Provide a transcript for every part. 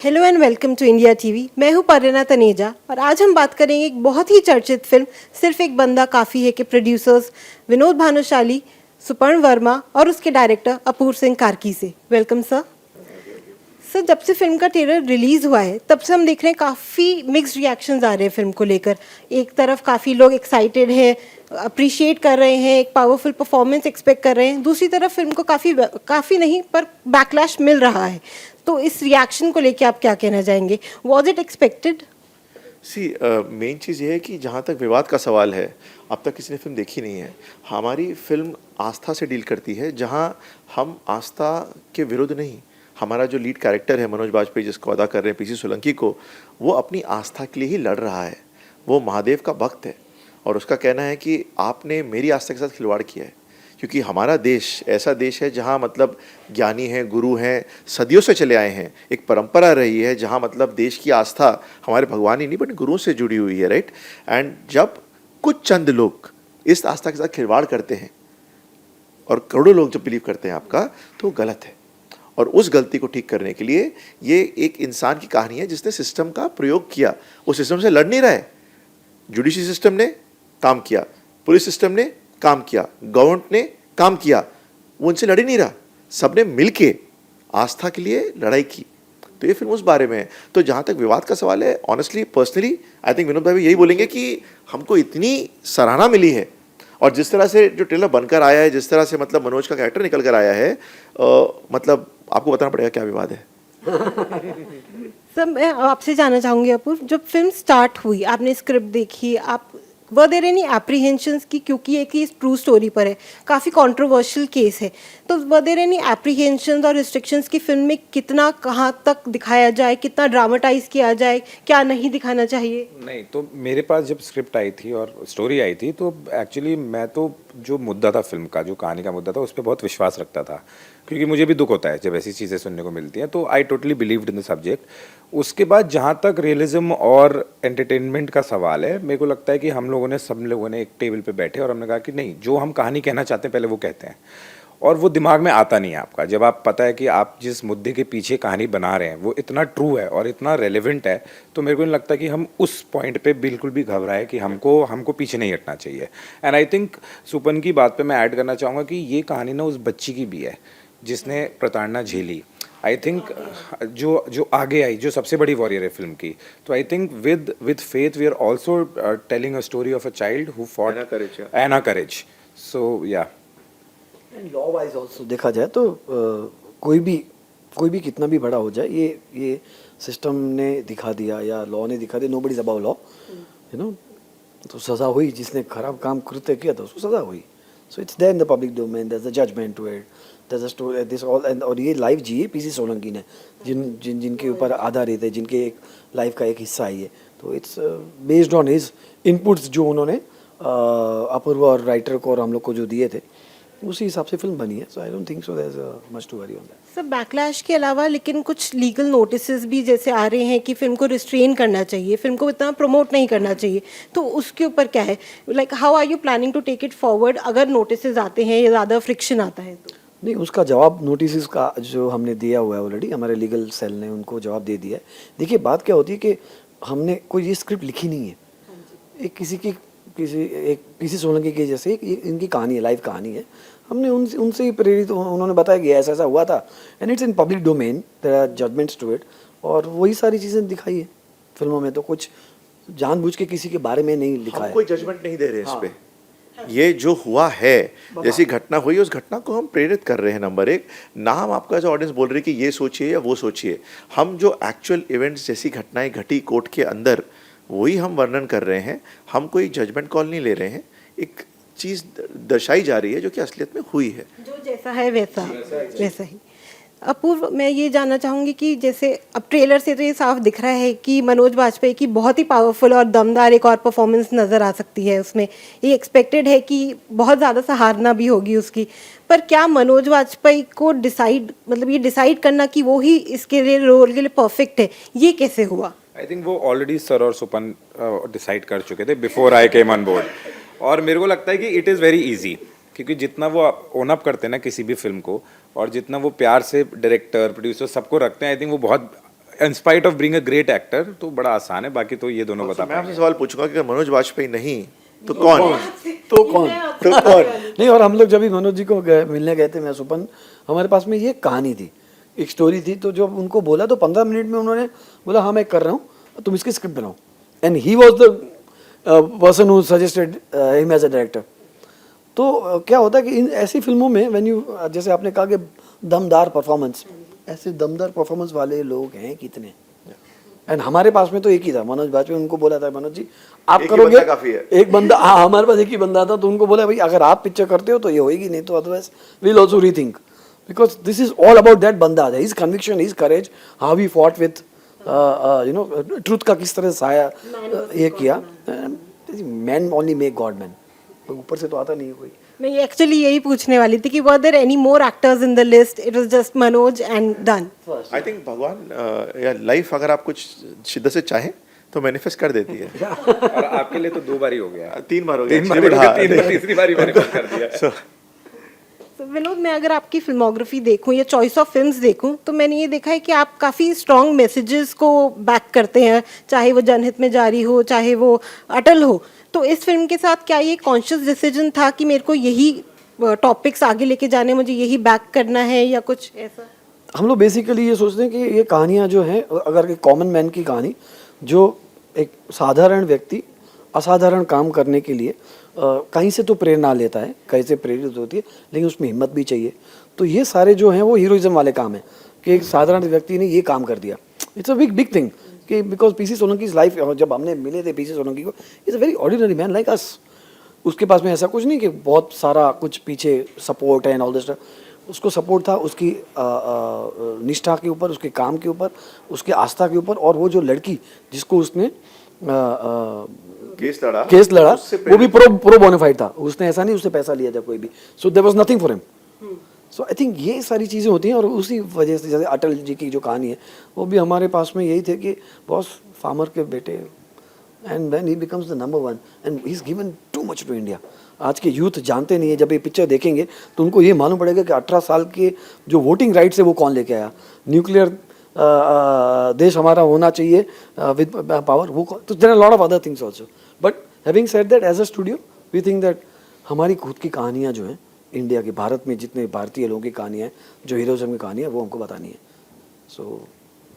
Hello and welcome to India TV. मैं हूं परिणा तनेजा और आज हम बात करेंगे एक बहुत ही चर्चित फिल्म सिर्फ एक बंदा काफ़ी है के प्रोड्यूसर्स विनोद भानुशाली, सुपर्ण वर्मा और उसके डायरेक्टर अपूर्व सिंह कार्की से। Welcome sir. सर, जब से फिल्म का ट्रेलर रिलीज़ हुआ है तब से हम देख रहे हैं काफ़ी मिक्स्ड रिएक्शंस आ रहे हैं फिल्म को लेकर। एक तरफ काफ़ी लोग एक्साइटेड हैं, अप्रिशिएट कर रहे हैं, एक पावरफुल परफॉर्मेंस एक्सपेक्ट कर रहे हैं। दूसरी तरफ फिल्म को काफ़ी नहीं पर बैकलैश मिल रहा है। तो इस रिएक्शन को लेकर आप क्या कहना चाहेंगे? Was it expected? मेन चीज़ ये है कि जहाँ तक विवाद का सवाल है, अब तक किसी ने फिल्म देखी नहीं है। हमारी फिल्म आस्था से डील करती है, जहाँ हम आस्था के विरुद्ध नहीं। हमारा जो लीड कैरेक्टर है मनोज बाजपेयी, जिसको अदा कर रहे हैं पीसी सोलंकी को, वो अपनी आस्था के लिए ही लड़ रहा है। वो महादेव का भक्त है और उसका कहना है कि आपने मेरी आस्था के साथ खिलवाड़ किया है। क्योंकि हमारा देश ऐसा देश है जहाँ मतलब ज्ञानी हैं, गुरु हैं, सदियों से चले आए हैं। एक परंपरा रही है जहाँ मतलब देश की आस्था हमारे भगवान ही नहीं बट गुरुओं से जुड़ी हुई है, राइट। एंड जब कुछ चंद लोग इस आस्था के साथ खिलवाड़ करते हैं और करोड़ों लोग जब बिलीव करते हैं आपका, तो गलत है। और उस गलती को ठीक करने के लिए ये एक इंसान की कहानी है जिसने सिस्टम का प्रयोग किया। वो सिस्टम से लड़ नहीं रहा है। जुडिशरी सिस्टम ने काम किया, पुलिस सिस्टम ने काम किया, गवर्नमेंट ने काम किया, वो उनसे लड़ ही नहीं रहा। सबने मिलके आस्था के लिए लड़ाई की। तो ये फिल्म उस बारे में है। तो जहाँ तक विवाद का सवाल है, honestly personally I think Vinod भाई भी यही बोलेंगे कि हमको इतनी सराहना मिली है और जिस तरह से जो ट्रेलर बनकर आया है, जिस तरह से मतलब मनोज का कैरेक्टर निकल कर आया है, मतलब आपको बताना पड़ेगा क्या विवाद है। सर, मैं आपसे जानना चाहूँगी अपूर्व, जब फिल्म स्टार्ट हुई आपने स्क्रिप्ट देखी, आप वर देयर एनी एप्रीहेंशंस की, क्योंकि एक ही ट्रू स्टोरी पर है, काफ़ी कंट्रोवर्शियल केस है, तो वर देयर एनी एप्रीहेंशंस और रिस्ट्रिक्शंस की फिल्म में कितना कहाँ तक दिखाया जाए, कितना ड्रामेटाइज किया जाए, क्या नहीं दिखाना चाहिए? नहीं, तो मेरे पास जब स्क्रिप्ट आई थी और स्टोरी आई थी तो एक्चुअली मैं तो जो मुद्दा था फिल्म का, जो कहानी का मुद्दा था, उस पर बहुत विश्वास रखता था, क्योंकि मुझे भी दुख होता है जब ऐसी चीज़ें सुनने को मिलती हैं। तो I totally believed in the subject. उसके बाद जहाँ तक रियलिज्म और एंटरटेनमेंट का सवाल है, मेरे को लगता है कि हम लोगों ने, सब लोगों ने एक टेबल पे बैठे और हमने कहा कि नहीं, जो हम कहानी कहना चाहते हैं पहले वो कहते हैं, और वो दिमाग में आता नहीं है आपका। जब आप पता है कि आप जिस मुद्दे के पीछे कहानी बना रहे हैं वो इतना ट्रू है और इतना रेलेवेंट है, तो मेरे को नहीं लगता कि हम उस पॉइंट पे बिल्कुल भी घबराए कि हमको पीछे नहीं हटना चाहिए। एंड आई थिंक सुपन की बात पे मैं ऐड करना चाहूँगा कि ये कहानी ना उस बच्ची की भी है जिसने प्रताड़ना झेली। आई थिंक जो आगे आई, जो सबसे बड़ी वॉरियर है फिल्म की, तो I think with faith we are also telling a story of a child who fought एना courage. So yeah law wise also देखा जाए तो कोई भी कितना भी बड़ा हो जाए, ये सिस्टम ने दिखा दिया या लॉ ने दिखा दिया, nobody is above law, you know. तो सज़ा हुई, जिसने खराब काम कृत्य किया था उसको सज़ा हुई। So it's there in the public domain, there is a judgment to it, there is a story this all. And और ये लाइव जी है पीसी सोलंकी ने, जिनके ऊपर आधारित है, जिनके एक लाइफ का एक हिस्सा ही है। तो it's based on his inputs जो उन्होंने अपूर्व और राइटर को और हम लोग को जो दिए थे, उसी हिसाब से फिल्म बनी है। So I don't think so there is much to worry on that. Sir, backlash के अलावा लेकिन कुछ लीगल नोटिसेस भी जैसे आ रहे हैं कि फिल्म को रिस्ट्रेन करना चाहिए, फिल्म को इतना प्रमोट नहीं करना चाहिए, तो उसके ऊपर क्या है? Like how are you planning to take it forward अगर नोटिसेस आते हैं या ज़्यादा फ्रिक्शन आता है तो? नहीं, उसका जवाब नोटिस का जो हमने दिया हुआ है ऑलरेडी, हमारे लीगल सेल ने उनको जवाब दे दिया है। देखिए, बात क्या होती है कि हमने कोई ये स्क्रिप्ट लिखी नहीं है। एक किसी सोलंकी के जैसे इनकी कहानी है, लाइव कहानी है। हमने उनसे ही प्रेरित, उन्होंने बताया कि ऐसा ऐसा हुआ था, and it's in public domain, there are judgments to it, और वही सारी चीज़ें दिखाई है फिल्मों में। तो कुछ जानबूझ के किसी के बारे में नहीं लिखा है। कोई जजमेंट नहीं दे रहे इस पे। ये जो हुआ है, जैसी घटना हुई, उस घटना को हम प्रेरित कर रहे हैं। नंबर एक, ना हम आपका एज ऑडियंस बोल रहे हैं कि ये सोचिए या वो सोचिए। हम जो एक्चुअल इवेंट्स जैसी घटनाएं घटी कोर्ट के अंदर, वही हम वर्णन कर रहे हैं। हम कोई जजमेंट कॉल नहीं ले रहे हैं। एक चीज़ दर्शाई जा रही है जो कि असलियत में हुई है। जो जैसा है वैसा ही। अपूर्व, मैं ये जानना चाहूँगी कि जैसे अब ट्रेलर से तो ये साफ दिख रहा है कि मनोज बाजपेयी की बहुत ही पावरफुल और दमदार एक और परफॉर्मेंस नज़र आ सकती है उसमें। ये एक्सपेक्टेड है कि बहुत ज़्यादा सराहना भी होगी उसकी, पर क्या मनोज बाजपेयी को डिसाइड करना कि वो ही इसके लिए रोल के लिए परफेक्ट है, ये कैसे हुआ? आई थिंक वो ऑलरेडी सर और सुपन डिसाइड कर चुके थे before I came on board. और मेरे को लगता है कि इट इज़ वेरी इजी, क्योंकि जितना वो ओन अप करते हैं ना किसी भी फिल्म को, और जितना वो प्यार से डायरेक्टर, प्रोड्यूसर सबको रखते हैं, आई थिंक वो बहुत in spite of being a great actor तो बड़ा आसान है, बाकी तो ये दोनों बता मैं आपसे पाएंगे। सवाल पूछूंगा कि अगर मनोज वाजपेयी नहीं तो कौन? तो कौन? तो कौन? नहीं, और हम लोग जब भी मनोज जी को मिलने गए थे, मैं सुपन, हमारे पास में ये कहानी थी, एक स्टोरी थी। तो जब उनको बोला तो 15 मिनट में उन्होंने बोला हाँ मैं कर रहा हूँ, तुम इसकी स्क्रिप्ट बनाओ। And he was the person who suggested him as a director. तो क्या होता है कि इन ऐसी फिल्मों में व्हेन यू, जैसे आपने कहा कि दमदार परफॉर्मेंस, ऐसे दमदार परफॉर्मेंस वाले लोग हैं कितने। एंड हमारे पास में तो एक ही था, मनोज वाजपेयी। उनको बोला था मनोज जी आप एक ही करोगे, बंदा काफी है। एक बंदा, हाँ हमारे पास एक ही बंदा था। तो उनको बोला भाई अगर आप पिक्चर करते हो तो ये होएगी, नहीं तो otherwise we'll also rethink, because this is all about that बंदा, his conviction, his courage, how he fought with you know truth का किस तरह साया ये किया। Man only make god man, ऊपर से तो आता नहीं है कोई। मैं एक्चुअली यही पूछने वाली थी कि were there any more actors in the list, it was just Manoj and done. I think भगवान या लाइफ अगर आप कुछ शिद्दत से चाहें तो मैनिफेस्ट कर देती है। और आपके लिए तो 2 बार ही हो गया, 3 बार हो गया, 3 बार हो गया, 3 बार, तीसरी बार ही मैनिफेस्ट कर दिया। तो विनोद, मैं अगर आपकी फिल्मोग्राफी देखूं या चॉइस ऑफ फिल्म्स देखूं तो मैंने ये देखा है कि आप काफ़ी स्ट्रॉन्ग मैसेजेस को बैक करते हैं, चाहे वो जनहित में जारी हो, चाहे वो अटल हो। तो इस फिल्म के साथ क्या ये कॉन्शियस डिसीजन था कि मेरे को यही टॉपिक्स आगे लेके जाने, मुझे यही बैक करना है, या कुछ ऐसा? हम लोग बेसिकली ये सोचते हैं कि ये कहानियाँ जो हैं, अगर एक कॉमन मैन की कहानी, जो एक साधारण व्यक्ति असाधारण काम करने के लिए कहीं से तो प्रेरणा लेता है, कहीं से प्रेरित होती है, लेकिन उसमें हिम्मत भी चाहिए। तो ये सारे जो हैं वो हीरोइज्म वाले काम हैं कि एक साधारण व्यक्ति ने ये काम कर दिया। It's a big big thing कि बिकॉज पीसी सोलंकी की लाइफ, जब हमने मिले थे पीसी सोलंकी को, is a very ordinary man like us. उसके पास में ऐसा कुछ नहीं कि बहुत सारा कुछ पीछे सपोर्ट है एंड ऑल दिस। उसको सपोर्ट था उसकी निष्ठा के ऊपर, उसके काम के ऊपर, उसके आस्था के ऊपर। और वो जो लड़की जिसको उसने केस लड़ा वो भी प्रो बोनाफाइड था। उसने ऐसा नहीं उससे पैसा लिया था कोई भी। So there was nothing for him. So I think ये सारी चीज़ें होती हैं। और उसी वजह से जैसे अटल जी की जो कहानी है वो भी हमारे पास में यही थे कि बॉस फार्मर के बेटे, and when he becomes the number 1 and he is given too much to India. आज के यूथ जानते नहीं है, जब ये पिक्चर देखेंगे तो उनको ये मालूम पड़ेगा कि 18 साल के जो वोटिंग राइट्स है वो कौन लेके आया। न्यूक्लियर देश हमारा होना चाहिए विद पावर, वो तो there are lot of other things also. But having said that, as a studio we think that हमारी खुद की कहानियाँ जो हैं इंडिया के, भारत में जितने भारतीय लोगों की कहानियाँ हैं, जो हीरोइज्म की कहानी है, वो हमको बतानी है। So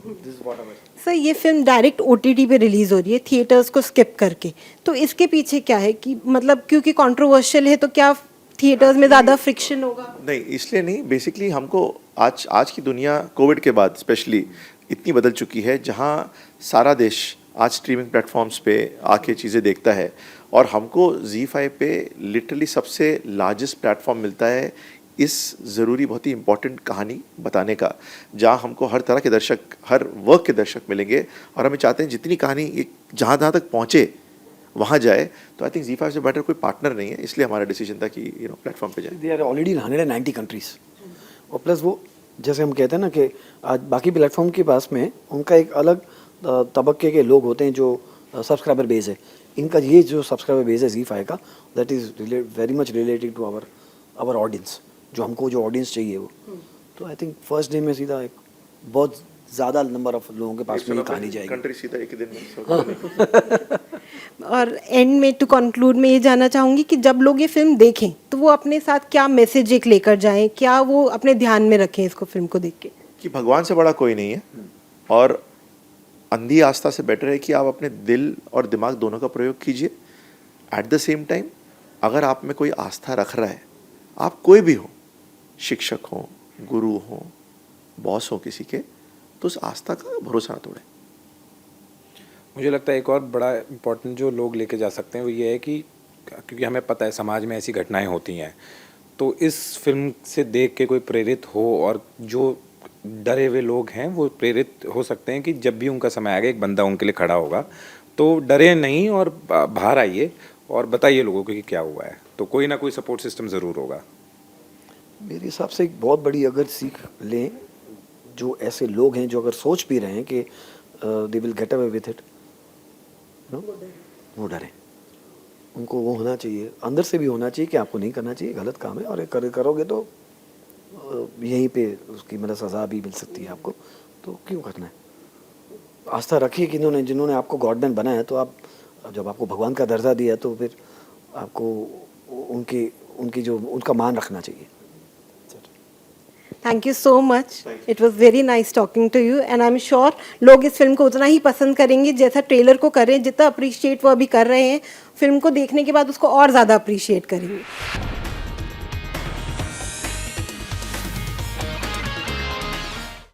this is what I am. Sir, ये फिल्म डायरेक्ट ओटीटी पे रिलीज हो रही है, थिएटर्स को स्किप करके, तो इसके पीछे क्या है कि मतलब क्योंकि कंट्रोवर्शियल है तो क्या थिएटर्स में ज़्यादा फ्रिक्शन होगा? नहीं, इसलिए नहीं। बेसिकली हमको आज की दुनिया कोविड के बाद स्पेशली इतनी बदल चुकी है, जहाँ सारा देश आज स्ट्रीमिंग प्लेटफॉर्म्स पे आके चीज़ें देखता है। और हमको ZEE5 पे लिटरली सबसे लार्जेस्ट प्लेटफॉर्म मिलता है इस ज़रूरी, बहुत ही इंपॉर्टेंट कहानी बताने का, जहाँ हमको हर तरह के दर्शक, हर वर्ग के दर्शक मिलेंगे। और हमें चाहते हैं जितनी कहानी एक जहाँ तक पहुँचे वहाँ जाए। तो आई थिंक ZEE5 से बेटर कोई पार्टनर नहीं है, इसलिए हमारा डिसीजन था कि प्लेटफॉर्म पे जाए। They are already in 190 countries. और प्लस वो जैसे हम कहते हैं ना कि आज बाकी प्लेटफॉर्म के पास में उनका एक अलग तबक्के के लोग होते हैं जो सब्सक्राइबर बेस है। इनका ये जो सब्सक्राइबर बेस है ZEE5 का, that is very much related to our audience, जो हमको जो ऑडियंस चाहिए वो। तो आई थिंक फर्स्ट डे में सीधा एक बहुत ज़्यादा नंबर ऑफ लोगों के पास में ये कहानी जाएगी। कंट्री सीधा एक ही दिन में। और एंड में टू कंक्लूड मैं ये जानना चाहूँगी कि जब लोग ये फिल्म देखें तो वो अपने साथ क्या मैसेज एक लेकर जाएं, क्या वो अपने ध्यान में रखें इसको, फिल्म को देख के? कि भगवान से बड़ा कोई नहीं है, और अंधी आस्था से बेटर है कि आप अपने दिल और दिमाग दोनों का प्रयोग कीजिए। एट द सेम टाइम अगर आप में कोई आस्था रख रहा है, आप कोई भी हो, शिक्षक हो, गुरु हो, बॉस हो किसी के, तो उस आस्था का भरोसा ना तोड़ें। मुझे लगता है एक और बड़ा इम्पोर्टेंट जो लोग लेके जा सकते हैं वो ये है कि क्योंकि हमें पता है समाज में ऐसी घटनाएं होती हैं, तो इस फिल्म से देख के कोई प्रेरित हो, और जो डरे हुए लोग हैं वो प्रेरित हो सकते हैं कि जब भी उनका समय आएगा एक बंदा उनके लिए खड़ा होगा, तो डरे नहीं और बाहर आइए और बताइए लोगों को कि क्या हुआ है। तो कोई ना कोई सपोर्ट सिस्टम ज़रूर होगा। मेरे हिसाब से एक बहुत बड़ी अगर सीख लें, जो ऐसे लोग हैं जो अगर सोच भी रहे हैं कि they will get away with it, वो डरें। उनको वो होना चाहिए, अंदर से भी होना चाहिए कि आपको नहीं करना चाहिए, गलत काम है, और करोगे तो यहीं पे उसकी मतलब सज़ा भी मिल सकती है आपको, तो क्यों करना है। आस्था रखी कि जिन्होंने आपको गॉडमैन बनाया, तो आप जब आपको भगवान का दर्जा दिया तो फिर आपको उनका मान रखना चाहिए। Thank you so much, it was very nice talking to you and I am sure लोग इस फिल्म को उतना ही पसंद करेंगे जैसा ट्रेलर को कर रहे हैं, जितना अप्रिशिएट वो अभी कर रहे हैं, फिल्म को देखने के बाद उसको और ज़्यादा अप्रिशिएट करेंगे।